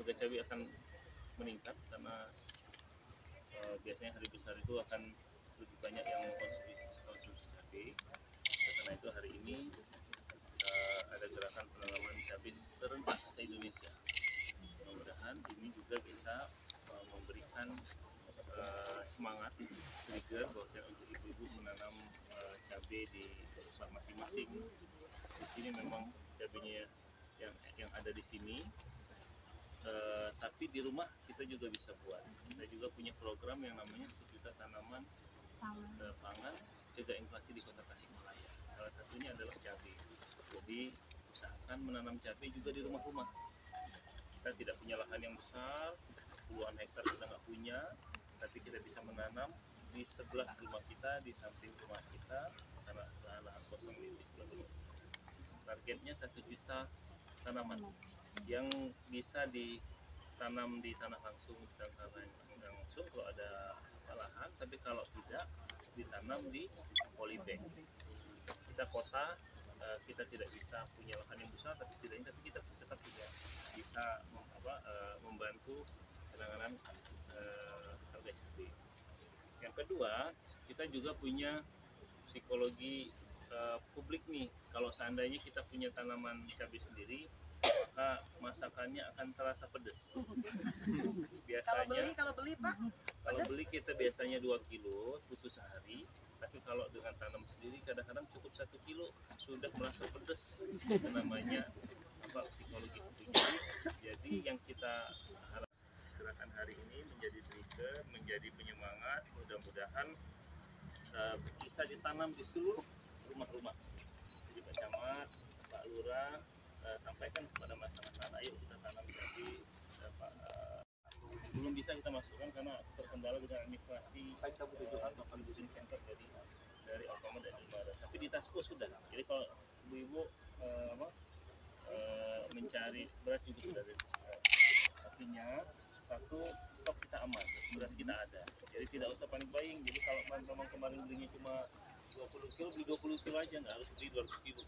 harga cabai akan meningkat karena biasanya hari besar itu akan lebih banyak yang konsumsi cabai. Karena itu hari ini ada gerakan penanaman cabai serentak se-Indonesia. Mudah-mudahan ini juga bisa memberikan semangat, trigger bahwasanya untuk ibu-ibu menanam cabai di tempat masing-masing. Di sini memang cabainya yang ada di sini, tapi di rumah kita juga bisa buat. Kita juga punya program yang namanya 1 juta tanaman pangan cegah inflasi di Kota Tasikmalaya. Salah satunya adalah cabai. Jadi usahakan menanam cabai juga di rumah-rumah. Kita tidak punya lahan yang besar, puluhan hektar kita nggak punya, tapi kita bisa menanam di sebelah rumah kita, di samping rumah kita, karena lahan kosong di sebelah rumah. Targetnya 1 juta tanaman yang bisa ditanam di tanah langsung dan tanah yang langsung kalau ada lahan, tapi kalau tidak ditanam di polybag. Kita kota, kita tidak bisa punya lahan yang besar, tapi setidaknya kita tetap bisa membantu penanganan harga cabai. Yang kedua, kita juga punya psikologi publik nih. Kalau seandainya kita punya tanaman cabai sendiri, maka masakannya akan terasa pedas. Biasanya kalau beli kita biasanya 2 kilo butuh sehari, tapi kalau dengan tanam sendiri kadang-kadang cukup 1 kilo sudah merasa pedas. Itu namanya psikologi publik. Jadi yang kita harap gerakan hari ini menjadi trigger, menjadi penyemangat. Mudah-mudahan bisa ditanam di seluruh rumah-rumah. Jadi Pak Camat, Pak Lurah, sampaikan kepada masyarakat, ayo kita tanam cabai. Belum bisa kita masukkan karena terkendala dengan administrasi distribution center dari Alfamart dan Indomaret. Tapi di Tasko sudah. Jadi kalau ibu-ibu mencari beras juga sudah ada. Artinya satu, stok kita aman, beras kita ada. Jadi tidak usah panik buying. Jadi kalau memang kemarin belinya cuma 20 kilo, beli 20 kilo aja, nggak harus beli 200 kilo.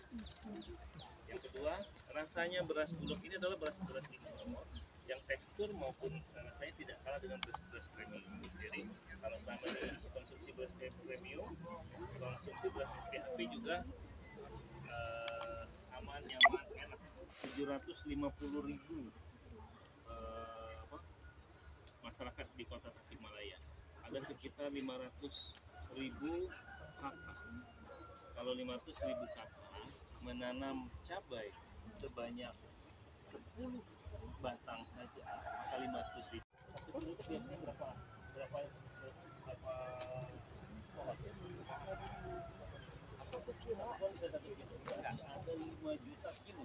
Yang kedua, rasanya beras bulog ini adalah beras-beras impor yang tekstur maupun rasanya tidak kalah dengan beras-beras premium. Jadi kalau selama ini konsumsi beras premium, konsumsi beras SPHP juga aman, nyaman, enak. 750.000 masyarakat di Kota Tasikmalaya. Ada sekitar 500.000 kakak. Kalau 500.000 kakak menanam cabai sebanyak 10 batang saja, maka 500.000. Satu kilo itu biasanya berapa ada 5 juta kilo.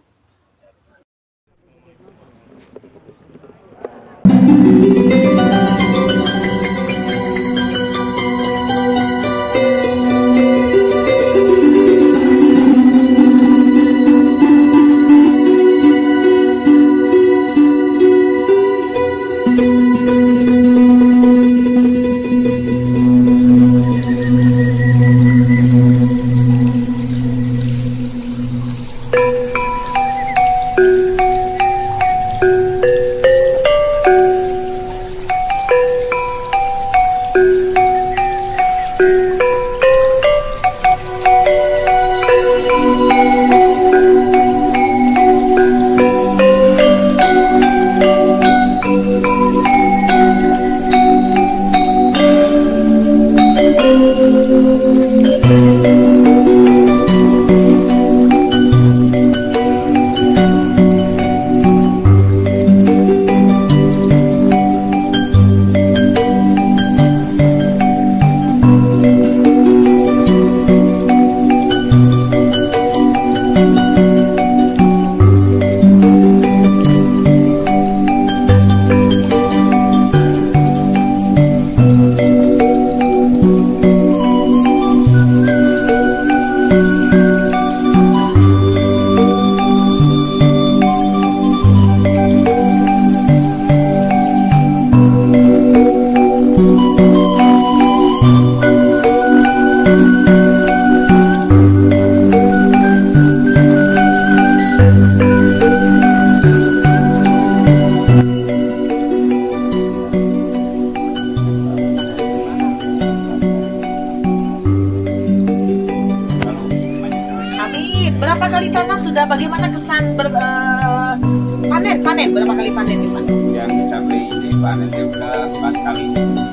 panen berapa kali panen nih Pak? Yang cabai ini panennya udah 4 kali.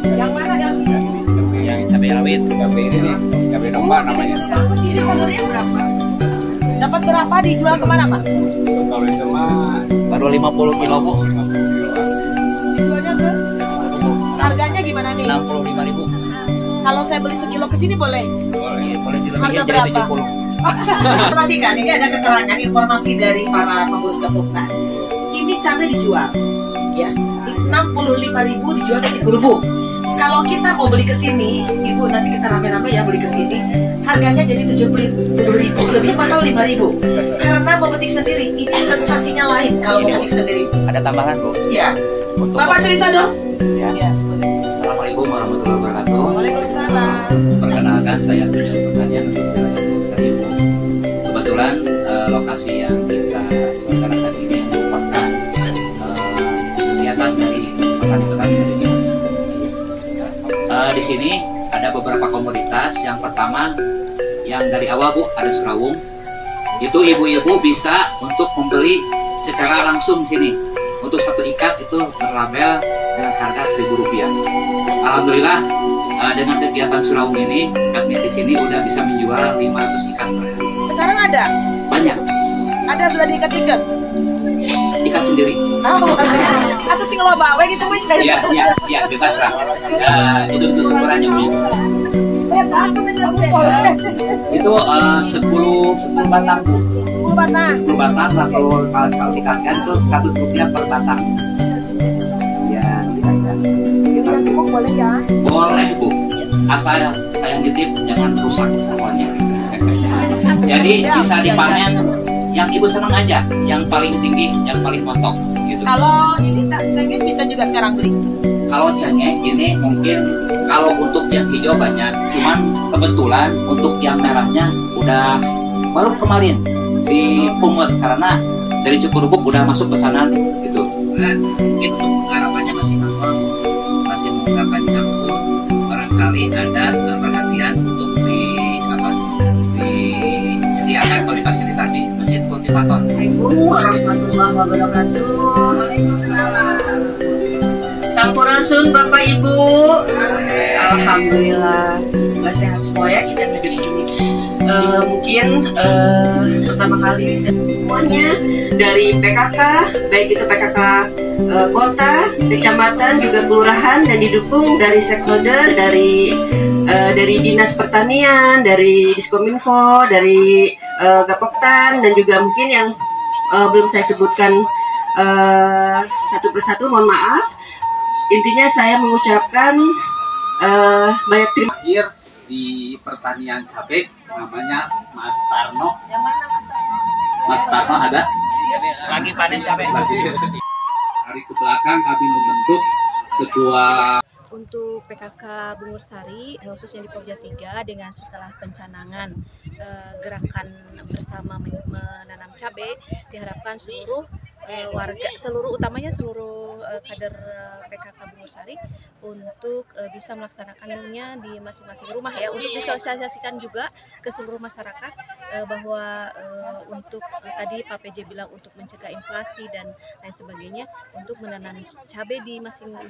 Yang mana yang Cabai rawit, cabai ini nih, cabai domba namanya. ini kalorinya berapa? Dapat berapa dijual kemana Pak? Kalau itu mah baru 50 kilo Bu, 50 kiloan. Dijualnya ke harganya gimana nih? 65.000. Kalau saya beli sekilo ke sini boleh? Boleh. Boleh Harga dilebihin jadi berapa? 70. Informasikan, ini ada keterangan informasi dari para pengurus gabungan. Ini cabai dijual, ya, 65.000 dijual ke Cikurubuk. Kalau kita mau beli ke sini, Ibu nanti kita rame-rame ya beli ke sini, harganya jadi 70.000, lebih mahal 5.000. Karena memetik sendiri, ini sensasinya lain kalau memetik sendiri. Ada tambahan Bu. Ya, Untuk Bapak cerita dong. Ya. Ya. Assalamualaikum warahmatullahi wabarakatuh. Waalaikumsalam. Perkenalkan saya Tujuan Pertanian untuk Wilayah Seribu. Kebetulan lokasi yang kita selenggarakan ini merupakan kegiatan dari petani-petani Indonesia. Di sini ada beberapa komoditas. Yang pertama, yang dari awal Bu ada serawung. Itu ibu-ibu bisa untuk membeli secara langsung di sini. Untuk satu ikat itu berlabel dengan harga Rp1.000. Alhamdulillah dengan kegiatan Surawung ini kami di sini udah bisa menjual 500 ikat per hari. Sekarang ada? Banyak Ada sudah diikat-ikat? ikat sendiri. Oh, atau sing loba we gitu wih kayak Iya, iya, iya, bebas lah. Itu ukurannya Bu. bebas sebenarnya Itu 10 batang Bu. 10 batang. 10 batang lah kalau dikatkan itu Rp100 per batang. Ya, dikatkan. Yang cukup boleh ya? Boleh Bu, asal saya nitip jangan rusak pohonnya. Jadi bisa dipanen yang ibu senang aja, yang paling tinggi, yang paling montok gitu. Kalau ini tak cengkeh bisa juga sekarang beli. Kalau cengkeh ini mungkin kalau untuk yang hijau banyak, cuman kebetulan untuk yang merahnya udah baru kemarin dipungut karena dari Cikurubuk udah masuk pesanan gitu. Nah, mungkin untuk penggarapannya masih manual, masih menggunakan campur. Barangkali ada perhatian untuk disediakan atau difasilitasi mesin kultivator. Assalamualaikum warahmatullahi wabarakatuh. Waalaikumsalam. Sampurasun Bapak Ibu. Alhamdulillah. Sehat semua ya kita hidup sini. Mungkin pertama kali semuanya dari PKK, baik itu PKK kota, kecamatan, juga kelurahan, dan didukung dari stakeholder, dari Dinas Pertanian, dari Diskominfo, dari Gapoktan, dan juga mungkin yang belum saya sebutkan satu persatu, mohon maaf. Intinya saya mengucapkan banyak terima Akhir di pertanian cabai namanya Mas Tarno. Yang mana Mas Tarno? Mas Tarno ada? Lagi panen cabai. Hari ke belakang kami membentuk sebuah Untuk PKK Bungur Sari, khususnya di Pogja 3, dengan setelah pencanangan gerakan bersama menanam cabai, diharapkan seluruh warga, utamanya seluruh kader PKK Bungur Sari untuk bisa melaksanakannya di masing-masing rumah ya, untuk disosialisasikan juga ke seluruh masyarakat bahwa untuk tadi Pak PJ bilang untuk mencegah inflasi dan lain sebagainya, untuk menanam cabai di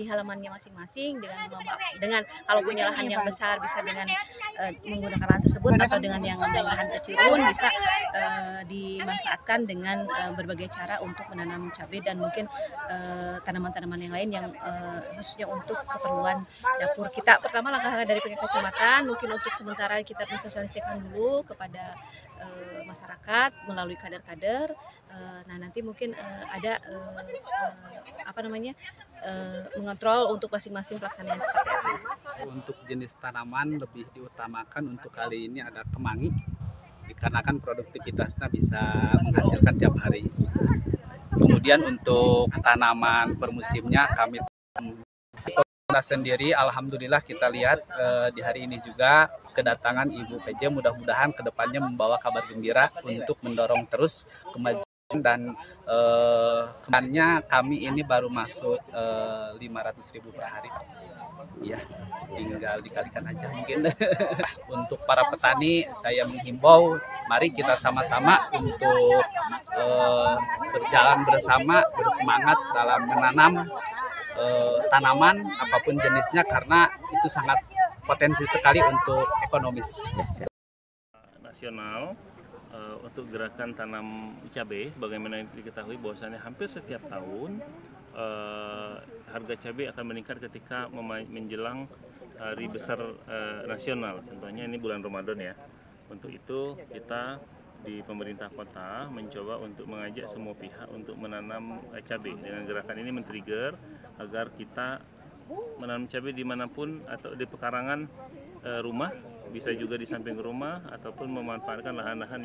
halamannya masing-masing dengan kalau punya lahan yang besar bisa dengan menggunakan lahan tersebut, atau dengan yang lahan kecil pun bisa dimanfaatkan dengan berbagai cara untuk menanam cabai dan mungkin tanaman-tanaman yang lain yang khususnya untuk keperluan dapur kita. Pertama, langkah dari PKK kecamatan mungkin untuk sementara kita mensosialisasikan dulu kepada masyarakat melalui kader-kader. Nah, nanti mungkin ada mengontrol untuk masing-masing pelaksanaan seperti apa. Untuk jenis tanaman lebih diutamakan untuk kali ini ada kemangi, dikarenakan produktivitasnya bisa menghasilkan tiap hari. Kemudian untuk tanaman bermusimnya kami sendiri, alhamdulillah kita lihat di hari ini juga kedatangan Ibu PJ, mudah-mudahan kedepannya membawa kabar gembira untuk mendorong terus kemajuan dan kedepannya kami ini baru masuk 500.000 per hari. Ya, tinggal dikalikan aja mungkin. Untuk para petani, saya menghimbau, mari kita sama-sama untuk berjalan bersama, bersemangat dalam menanam tanaman apapun jenisnya, karena itu sangat potensi sekali untuk ekonomis. Nasional untuk gerakan tanam cabai, bagaimana diketahui bahwasannya hampir setiap tahun harga cabai akan meningkat ketika menjelang hari besar nasional. Contohnya ini bulan Ramadan ya. Untuk itu kita di pemerintah kota mencoba untuk mengajak semua pihak untuk menanam cabai. Dengan gerakan ini men-trigger agar kita menanam cabai dimanapun, atau di pekarangan rumah, bisa juga di samping rumah, ataupun memanfaatkan lahan-lahan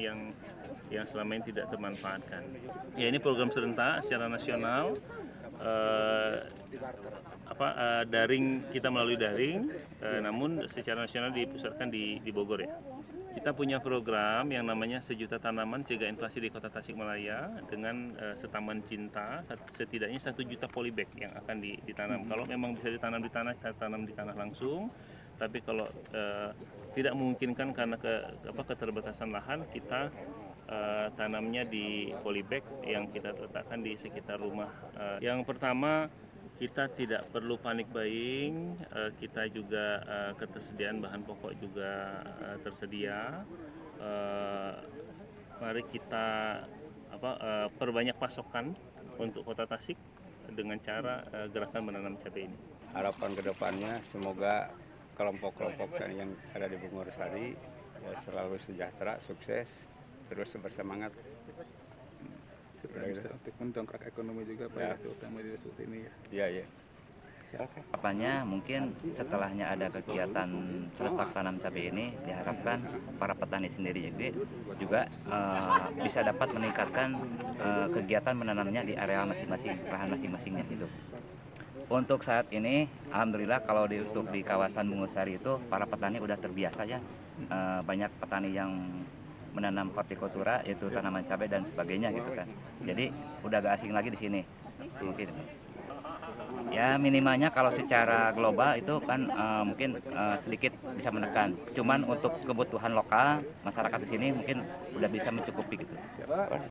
yang selama ini tidak termanfaatkan. Ya, ini program serentak secara nasional. Daring, kita melalui daring, namun secara nasional dipusatkan di Bogor ya. Kita punya program yang namanya Sejuta Tanaman Cegah Inflasi di Kota Tasikmalaya dengan setaman cinta, setidaknya 1 juta polybag yang akan ditanam. Kalau memang bisa ditanam di tanah, kita tanam di tanah langsung. Tapi kalau tidak memungkinkan karena keterbatasan lahan, kita tanamnya di polybag yang kita letakkan di sekitar rumah. Yang pertama, kita tidak perlu panik buying, kita juga ketersediaan bahan pokok juga tersedia. Mari kita perbanyak pasokan untuk Kota Tasik dengan cara gerakan menanam cabai ini. Harapan kedepannya semoga kelompok-kelompok yang ada di Bungursari ya selalu sejahtera, sukses, terus bersemangat. Supaya bisa untuk mendongkrak ekonomi juga Pak, ya, terutama di desa ini ya. Iya, iya. Harapannya mungkin setelahnya ada kegiatan serentak tanam cabai ini, diharapkan para petani sendiri juga bisa dapat meningkatkan kegiatan menanamnya di area masing-masing, lahan masing-masingnya gitu. Untuk saat ini, alhamdulillah kalau untuk di kawasan Bungursari itu para petani udah terbiasa ya, banyak petani yang menanam hortikultura, yaitu tanaman cabai dan sebagainya gitu kan. Jadi udah gak asing lagi di sini mungkin. Ya minimalnya kalau secara global itu kan mungkin sedikit bisa menekan. Cuman untuk kebutuhan lokal masyarakat di sini mungkin udah bisa mencukupi gitu.